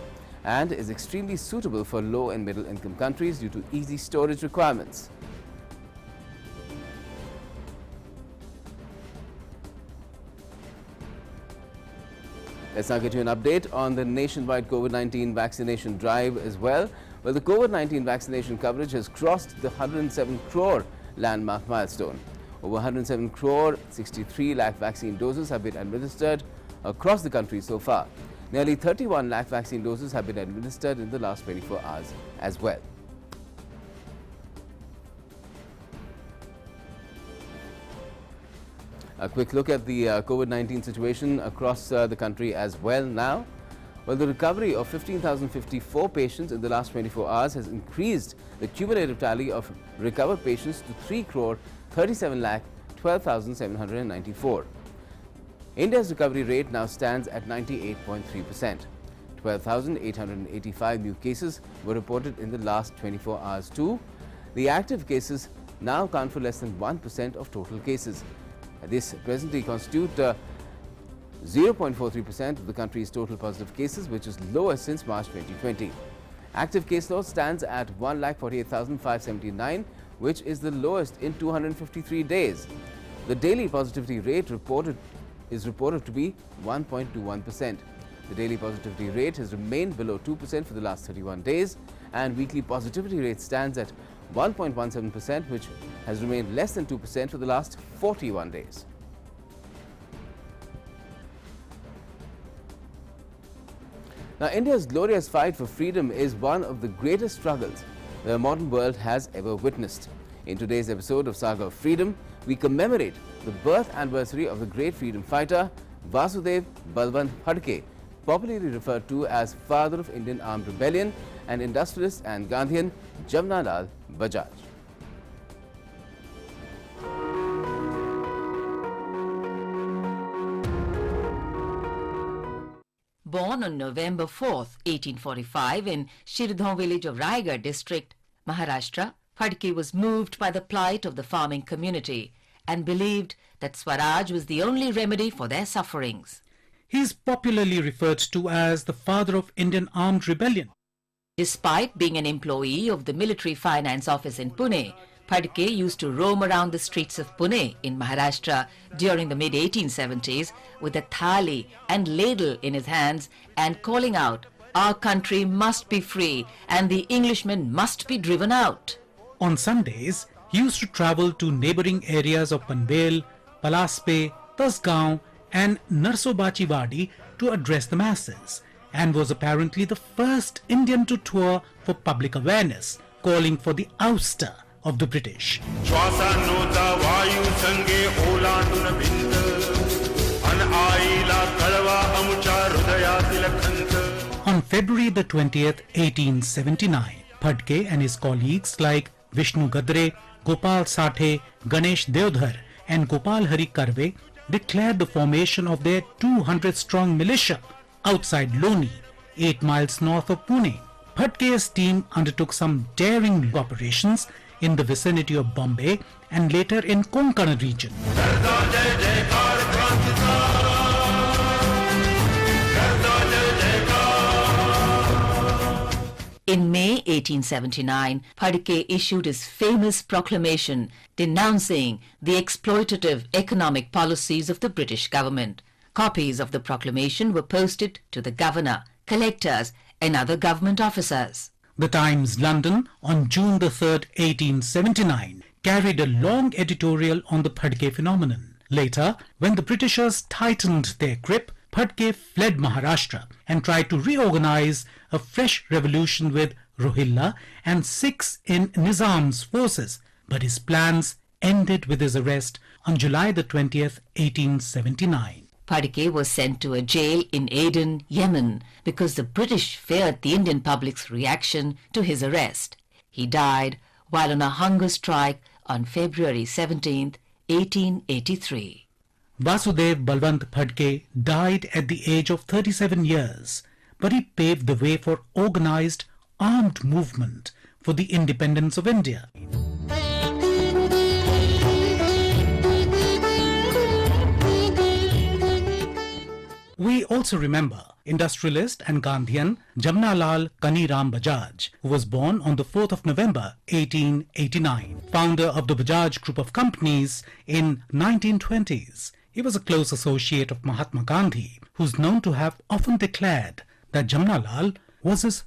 and is extremely suitable for low and middle income countries due to easy storage requirements. Let's now get you an update on the nationwide COVID-19 vaccination drive as well. Well, the COVID-19 vaccination coverage has crossed the 107 crore landmark milestone. Over 107 crore 63 lakh vaccine doses have been administered across the country so far. Nearly 31 lakh vaccine doses have been administered in the last 24 hours as well. A quick look at the COVID-19 situation across the country as well now. Well, the recovery of 15,054 patients in the last 24 hours has increased the cumulative tally of recovered patients to 3,37,12,794. India's recovery rate now stands at 98.3%. 12,885 new cases were reported in the last 24 hours too. The active cases now account for less than 1% of total cases. This presently constitutes 0.43% of the country's total positive cases, which is lowest since March 2020. Active case load stands at 1,48,579, which is the lowest in 253 days. The daily positivity rate is reported to be 1.21%. The daily positivity rate has remained below 2% for the last 31 days, and weekly positivity rate stands at 1.17%, which has remained less than 2% for the last 41 days. Now, India's glorious fight for freedom is one of the greatest struggles the modern world has ever witnessed. In today's episode of Saga of Freedom, we commemorate the birth anniversary of the great freedom fighter Vasudev Balwant Phadke, popularly referred to as father of Indian armed rebellion, and industrialist and Gandhian Jamnalal Bajaj. Born on November 4th, 1845 in Shirdon village of Raigad district, Maharashtra, Phadke was moved by the plight of the farming community and believed that Swaraj was the only remedy for their sufferings. He is popularly referred to as the father of Indian armed rebellion. Despite being an employee of the military finance office in Pune, Phadke used to roam around the streets of Pune in Maharashtra during the mid-1870s with a thali and ladle in his hands and calling out, "Our country must be free and the Englishmen must be driven out." On Sundays, he used to travel to neighboring areas of Panvel, Palaspe, Tasgaon and Narsobachivadi to address the masses, and was apparently the first Indian to tour for public awareness, calling for the ouster of the British. On February the 20th, 1879, Phadke and his colleagues like Vishnu Gadre, Gopal Sathe, Ganesh Deodhar and Gopal Hari Karve declared the formation of their 200-strong militia outside Loni, 8 miles north of Pune. Phadke's team undertook some daring operations in the vicinity of Bombay and later in Konkan region. In May 1879, Phadke issued his famous proclamation denouncing the exploitative economic policies of the British government. Copies of the proclamation were posted to the governor, collectors and other government officers. The Times London on June the 3rd, 1879 carried a long editorial on the Phadke phenomenon. Later, when the Britishers tightened their grip, Phadke fled Maharashtra and tried to reorganize a fresh revolution with Rohilla and Sikhs in Nizam's forces, but his plans ended with his arrest on July the 20th, 1879. Phadke was sent to a jail in Aden, Yemen, because the British feared the Indian public's reaction to his arrest. He died while on a hunger strike on February 17, 1883. Vasudev Balwant Phadke died at the age of 37 years, but he paved the way for organized armed movement for the independence of India. We also remember industrialist and Gandhian Jamnalal Kaniram Bajaj, who was born on the 4th of November 1889, founder of the Bajaj Group of Companies in 1920s. He was a close associate of Mahatma Gandhi, who's known to have often declared that Jamnalal was his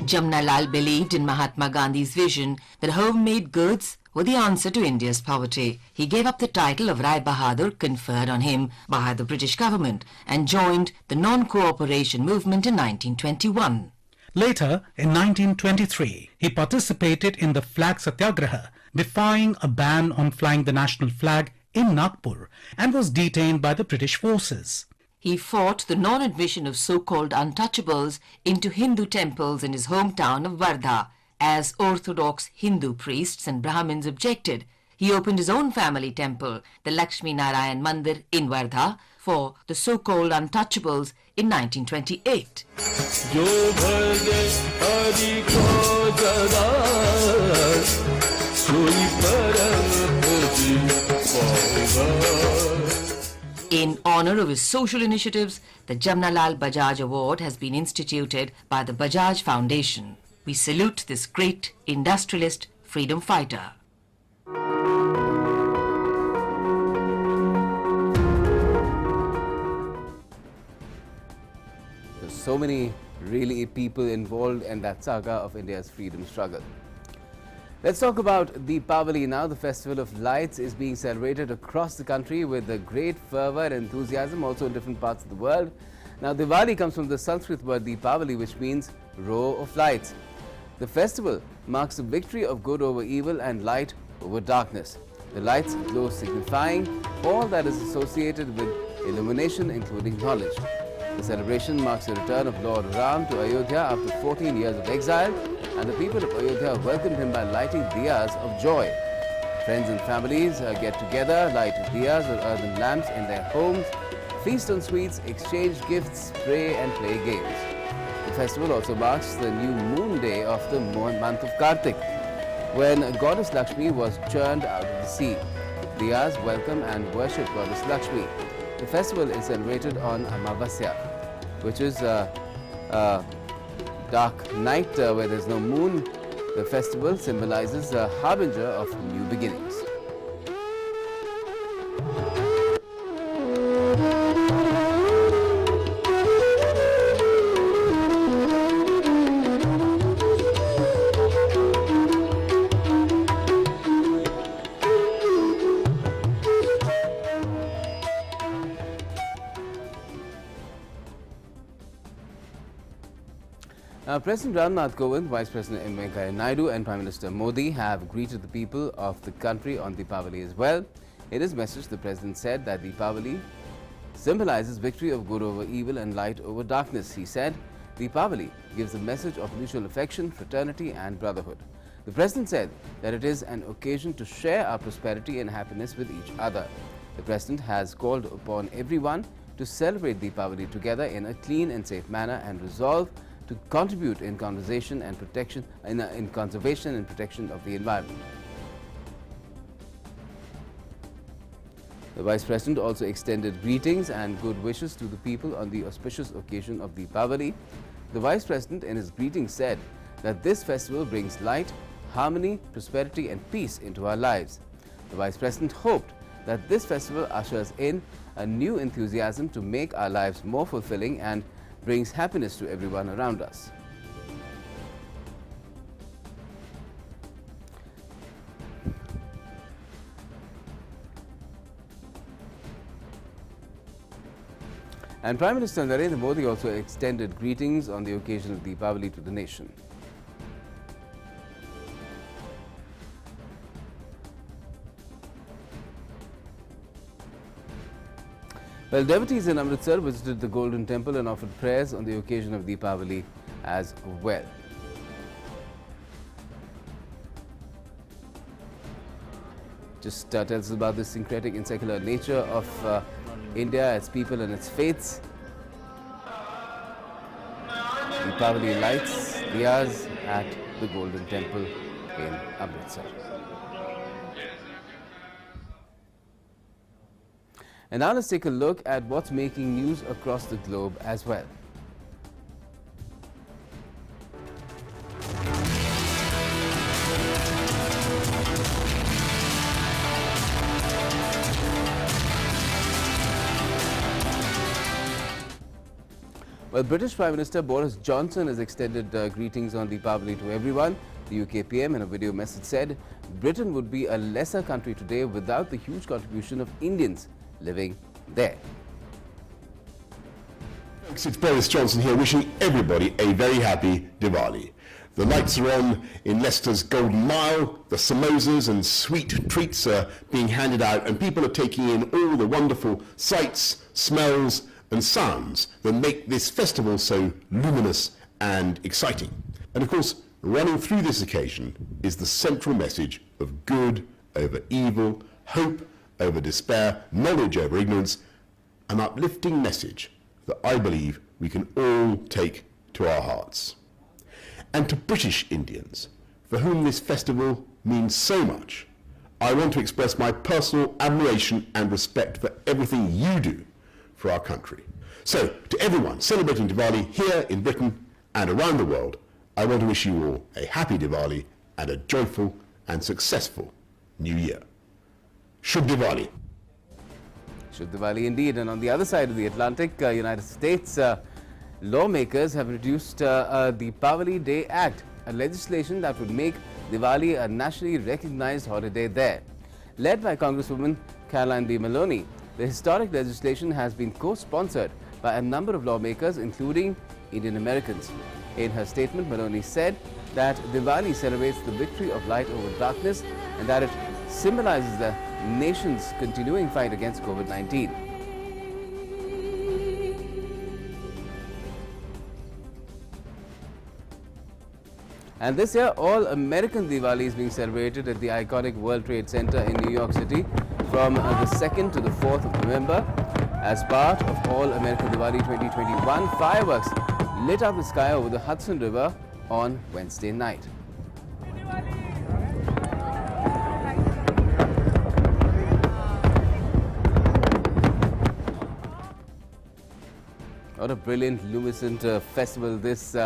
Jamnalal believed in Mahatma Gandhi's vision that homemade goods were the answer to India's poverty. He gave up the title of Rai Bahadur conferred on him by the British government and joined the non-cooperation movement in 1921. Later, in 1923, he participated in the Flag Satyagraha, defying a ban on flying the national flag in Nagpur, and was detained by the British forces. He fought the non-admission of so-called untouchables into Hindu temples in his hometown of Wardha. As orthodox Hindu priests and Brahmins objected, he opened his own family temple, the Lakshmi Narayan Mandir in Wardha, for the so-called untouchables in 1928. In honor of his social initiatives, the Jamnalal Bajaj Award has been instituted by the Bajaj Foundation. We salute this great industrialist freedom fighter. There's so many really people involved in that saga of India's freedom struggle. Let's talk about Deepavali now. The Festival of Lights is being celebrated across the country with a great fervour and enthusiasm, also in different parts of the world. Now, Diwali comes from the Sanskrit word Deepavali, which means row of lights. The festival marks the victory of good over evil and light over darkness. The lights glow, signifying all that is associated with illumination, including knowledge. The celebration marks the return of Lord Ram to Ayodhya after 14 years of exile, and the people of Ayodhya welcomed him by lighting diyas of joy. Friends and families get together, light diyas or earthen lamps in their homes, feast on sweets, exchange gifts, pray and play games. The festival also marks the new moon day of the month of Kartik, when Goddess Lakshmi was churned out of the sea. Diyas welcome and worship Goddess Lakshmi. The festival is celebrated on Amavasya, which is a dark night where there's no moon. The festival symbolizes a harbinger of new beginnings. President Ramnath Kovind, Vice President M. Venkaiah Naidu and Prime Minister Modi have greeted the people of the country on Deepavali as well. In his message, the President said that Deepavali symbolizes victory of good over evil and light over darkness. He said, Deepavali gives a message of mutual affection, fraternity and brotherhood. The President said that it is an occasion to share our prosperity and happiness with each other. The President has called upon everyone to celebrate Deepavali together in a clean and safe manner and resolve to contribute in conservation and protection of the environment. The Vice President also extended greetings and good wishes to the people on the auspicious occasion of Deepavali. The Vice President in his greeting said that this festival brings light, harmony, prosperity and peace into our lives. The Vice President hoped that this festival ushers in a new enthusiasm to make our lives more fulfilling and brings happiness to everyone around us. And Prime Minister Narendra Modi also extended greetings on the occasion of Deepavali to the nation. Well, devotees in Amritsar visited the Golden Temple and offered prayers on the occasion of Deepavali as well. Just tells us about the syncretic and secular nature of India, its people and its faiths. Deepavali lights, diyas at the Golden Temple in Amritsar. And now let's take a look at what's making news across the globe as well. Well, British Prime Minister Boris Johnson has extended greetings on Deepavali to everyone. The UK PM in a video message said Britain would be a lesser country today without the huge contribution of Indians living there. Folks, it's Boris Johnson here wishing everybody a very happy Diwali. The lights are on in Leicester's Golden Mile, the samosas and sweet treats are being handed out and people are taking in all the wonderful sights, smells and sounds that make this festival so luminous and exciting. And of course, running through this occasion is the central message of good over evil, hope over despair, knowledge over ignorance, an uplifting message that I believe we can all take to our hearts. And to British Indians, for whom this festival means so much, I want to express my personal admiration and respect for everything you do for our country. So, to everyone celebrating Diwali here in Britain and around the world, I want to wish you all a happy Diwali and a joyful and successful New Year. Shubh Diwali. Shubh Diwali indeed. And on the other side of the Atlantic, United States lawmakers have introduced the Diwali Day Act, a legislation that would make Diwali a nationally recognized holiday there. Led by Congresswoman Caroline B. Maloney, the historic legislation has been co-sponsored by a number of lawmakers, including Indian Americans. In her statement, Maloney said that Diwali celebrates the victory of light over darkness and that it symbolizes the nation's continuing fight against COVID-19. And this year, all American Diwali is being celebrated at the iconic World Trade Center in New York City from the 2nd to the 4th of November. As part of All American Diwali 2021, fireworks lit up the sky over the Hudson River on Wednesday night. What a brilliant, luminescent festival this,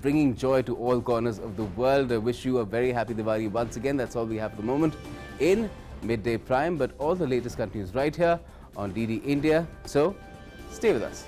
bringing joy to all corners of the world. I wish you a very happy Diwali once again. That's all we have at the moment in Midday Prime, but all the latest continues right here on DD India. So, stay with us.